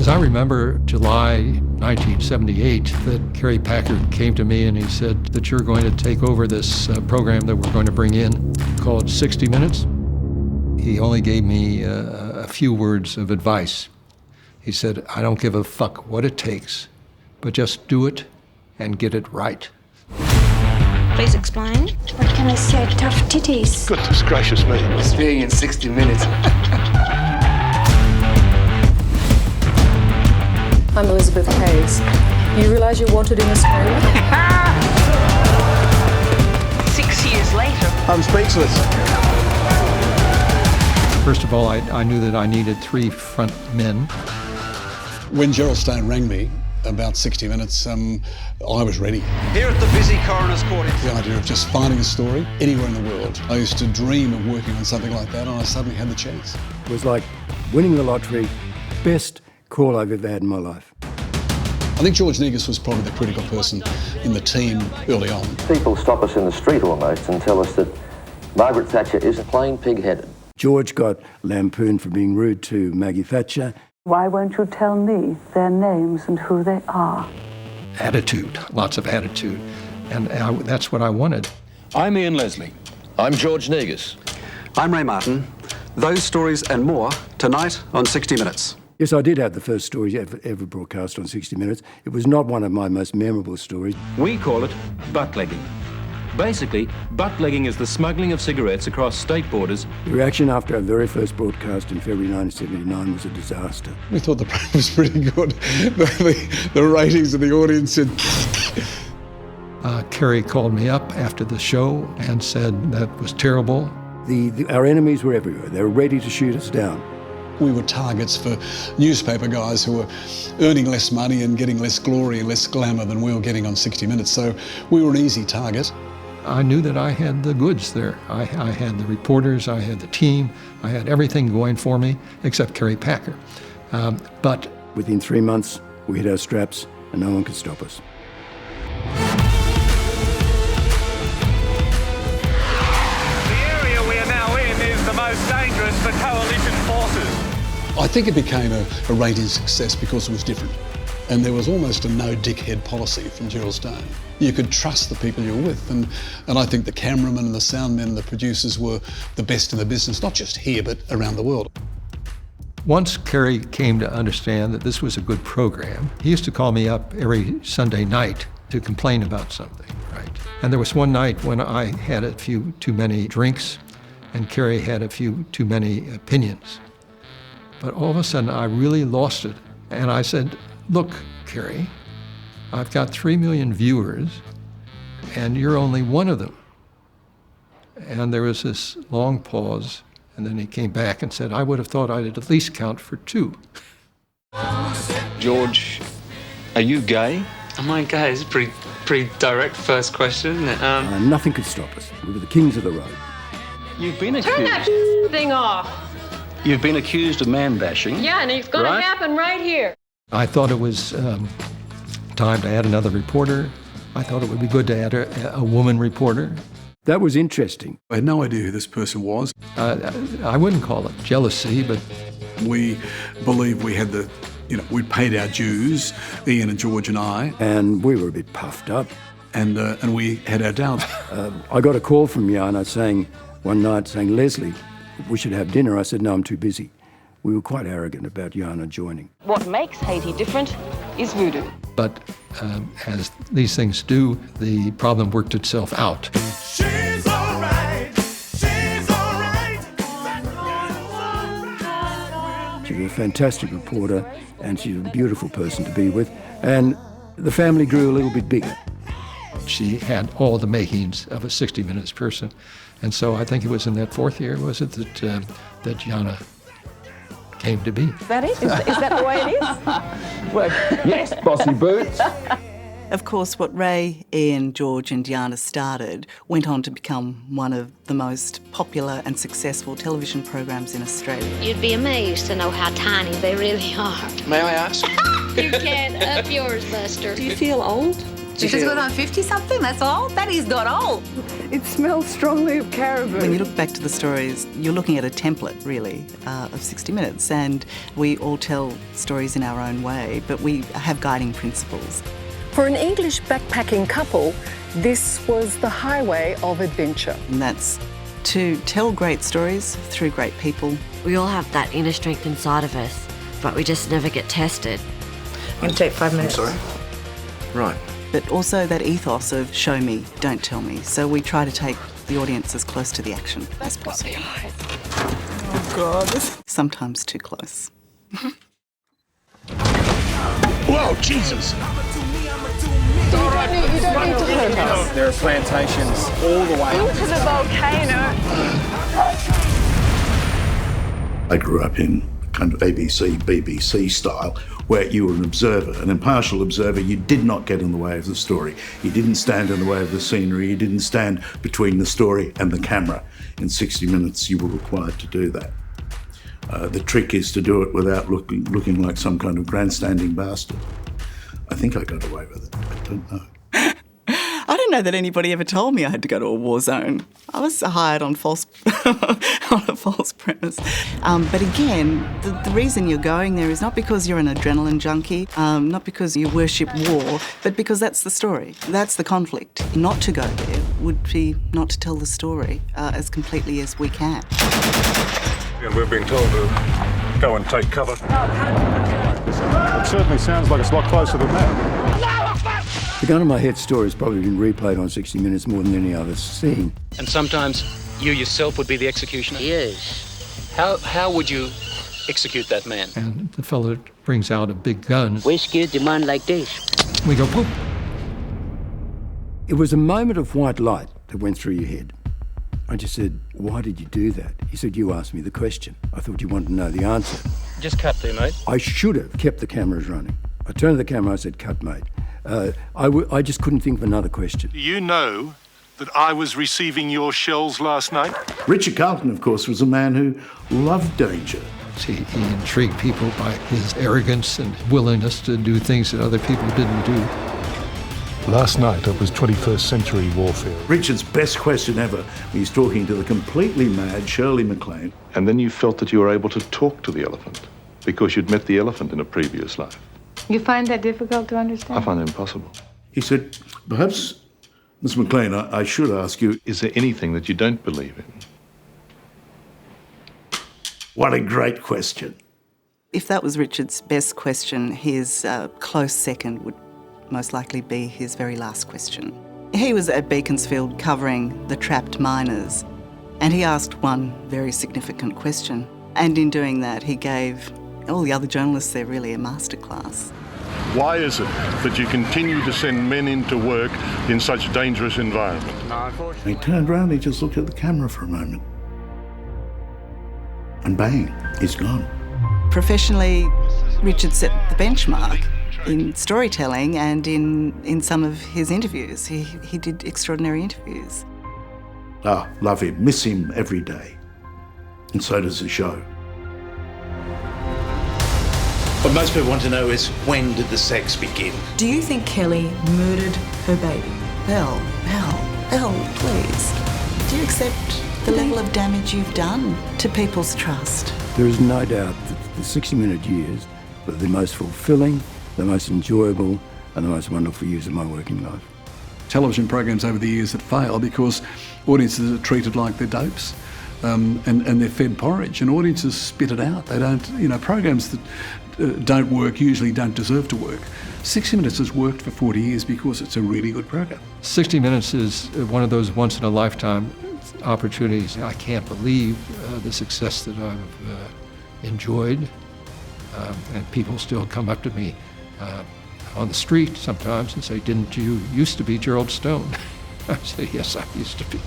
As I remember, July 1978, that Kerry Packard came to me and he said that you're going to take over this program that we're going to bring in called 60 Minutes. He only gave me a few words of advice. He said, I don't give a fuck what it takes, but just do it and get it right. Please explain. What can I say? Tough titties. Goodness gracious me. Experience 60 Minutes. I'm Elizabeth Hayes. You realise you're wanted in Australia? 6 years later. I'm speechless. First of all, I knew that I needed 3 front men. When Gerald Stone rang me about 60 Minutes, I was ready. Here at the busy Coroner's Court. The idea of just finding a story anywhere in the world. I used to dream of working on something like that, and I suddenly had the chance. It was like winning the lottery. Best call I've ever had in my life. I think George Negus was probably the critical person in the team early on. People stop us in the street almost and tell us that Margaret Thatcher is plain pig-headed. George got lampooned for being rude to Maggie Thatcher. Why won't you tell me their names and who they are? Attitude, lots of attitude, and that's what I wanted. I'm Ian Leslie. I'm George Negus. I'm Ray Martin. Those stories and more tonight on 60 Minutes. Yes, I did have the first story ever broadcast on 60 Minutes. It was not one of my most memorable stories. We call it butt-legging. Basically, butt-legging is the smuggling of cigarettes across state borders. The reaction after our very first broadcast in February 1979 was a disaster. We thought the program was pretty good. The ratings of the audience said... Kerry called me up after the show and said that was terrible. Our enemies were everywhere. They were ready to shoot us down. We were targets for newspaper guys who were earning less money and getting less glory and less glamour than we were getting on 60 Minutes, so we were an easy target. I knew that I had the goods there. I had the reporters, I had the team, I had everything going for me except Kerry Packard. But within 3 months, we hit our straps and no one could stop us. The area we are now in is the most dangerous for coalition forces. I think it became a rating success because it was different. And there was almost a no-dickhead policy from Gerald Stone. You could trust the people you were with, and I think the cameramen and the sound men and the producers were the best in the business, not just here, but around the world. Once Kerry came to understand that this was a good program, he used to call me up every Sunday night to complain about something, right? And there was one night when I had a few too many drinks, and Kerry had a few too many opinions. But all of a sudden, I really lost it, and I said, look, Kerry, I've got 3 million viewers, and you're only one of them. And there was this long pause, and then he came back and said, I would have thought I'd at least count for 2. George, are you gay? Am I gay? It's a pretty direct first question, isn't it? Nothing could stop us. We were the kings of the road. You've been accused. Turn that thing off. You've been accused of man-bashing. Yeah, and it's going to happen right here. I thought it was time to add another reporter. I thought it would be good to add a woman reporter. That was interesting. I had no idea who this person was. I wouldn't call it jealousy, but... We believed we had we'd paid our dues, Ian and George and I. And we were a bit puffed up. And we had our doubts. I got a call from Jana one night saying, Leslie, we should have dinner. I said, no, I'm too busy. We were quite arrogant about Jana joining. What makes Haiti different is voodoo. But as these things do, the problem worked itself out. She's all right. She's all right. She was a fantastic reporter, and she was a beautiful person to be with. And the family grew a little bit bigger. She had all the makings of a 60 Minutes person. And so I think it was in that 4th year, was it, that Jana came to be. Is that it? Is that the way it is? Well, yes, bossy boots. Of course, what Ray, Ian, George and Jana started went on to become one of the most popular and successful television programs in Australia. You'd be amazed to know how tiny they really are. May I ask? You can. Up yours, Buster. Do you feel old? Because when I'm 50-something, that's old? That is not old. It smells strongly of caribou. When you look back to the stories, you're looking at a template, really, of 60 Minutes, and we all tell stories in our own way, but we have guiding principles. For an English backpacking couple, this was the highway of adventure. And that's to tell great stories through great people. We all have that inner strength inside of us, but we just never get tested. I'm going to take 5 minutes. Sorry? Right. But also that ethos of show me, don't tell me. So we try to take the audience as close to the action as possible. Oh, God. Sometimes too close. Whoa, Jesus! You don't need to hurt us. There are plantations all the way Into the volcano. I grew up in kind of ABC, BBC style, where you were an observer, an impartial observer. You did not get in the way of the story. You didn't stand in the way of the scenery. You didn't stand between the story and the camera. In 60 Minutes, you were required to do that. The trick is to do it without looking like some kind of grandstanding bastard. I think I got away with it. I don't know. I didn't know that anybody ever told me I had to go to a war zone. I was hired on a false premise. But again, the reason you're going there is not because you're an adrenaline junkie, not because you worship war, but because that's the story. That's the conflict. Not to go there would be not to tell the story as completely as we can. And we've been told to go and take cover. It certainly sounds like it's a lot closer than that. The gun in my head story has probably been replayed on 60 Minutes more than any other scene. And sometimes you yourself would be the executioner? Yes. How would you execute that man? And the fellow brings out a big gun. We scared the man like this. We go, boop. It was a moment of white light that went through your head. I just said, why did you do that? He said, you asked me the question. I thought you wanted to know the answer. Just cut there, mate. I should have kept the cameras running. I turned to the camera, I said, cut, mate. I just couldn't think of another question. Do you know that I was receiving your shells last night? Richard Carlton, of course, was a man who loved danger. He intrigued people by his arrogance and willingness to do things that other people didn't do. Last night it was 21st century warfare. Richard's best question ever, he's talking to the completely mad Shirley MacLaine. And then you felt that you were able to talk to the elephant because you'd met the elephant in a previous life. You find that difficult to understand? I find it impossible. He said, perhaps, Miss MacLaine, I should ask you, is there anything that you don't believe in? What a great question. If that was Richard's best question, his close second would most likely be his very last question. He was at Beaconsfield covering the trapped miners, and he asked one very significant question. And in doing that, he gave all the other journalists there really a masterclass. Why is it that you continue to send men into work in such dangerous environment? He turned around, he just looked at the camera for a moment. And bang, he's gone. Professionally, Richard set the benchmark in storytelling and in some of his interviews. He did extraordinary interviews. Love him, miss him every day. And so does the show. What most people want to know is, when did the sex begin? Do you think Kelly murdered her baby? Belle, please. Do you accept the level of damage you've done to people's trust? There is no doubt that the 60-minute years were the most fulfilling, the most enjoyable, and the most wonderful years of my working life. Television programs over the years that fail because audiences are treated like they're dopes. And they're fed porridge, and audiences spit it out. They don't, programs that don't work usually don't deserve to work. 60 Minutes has worked for 40 years because it's a really good program. 60 Minutes is one of those once-in-a-lifetime opportunities. I can't believe the success that I've enjoyed, and people still come up to me on the street sometimes and say, "Didn't you used to be Gerald Stone?" I say, "Yes, I used to be."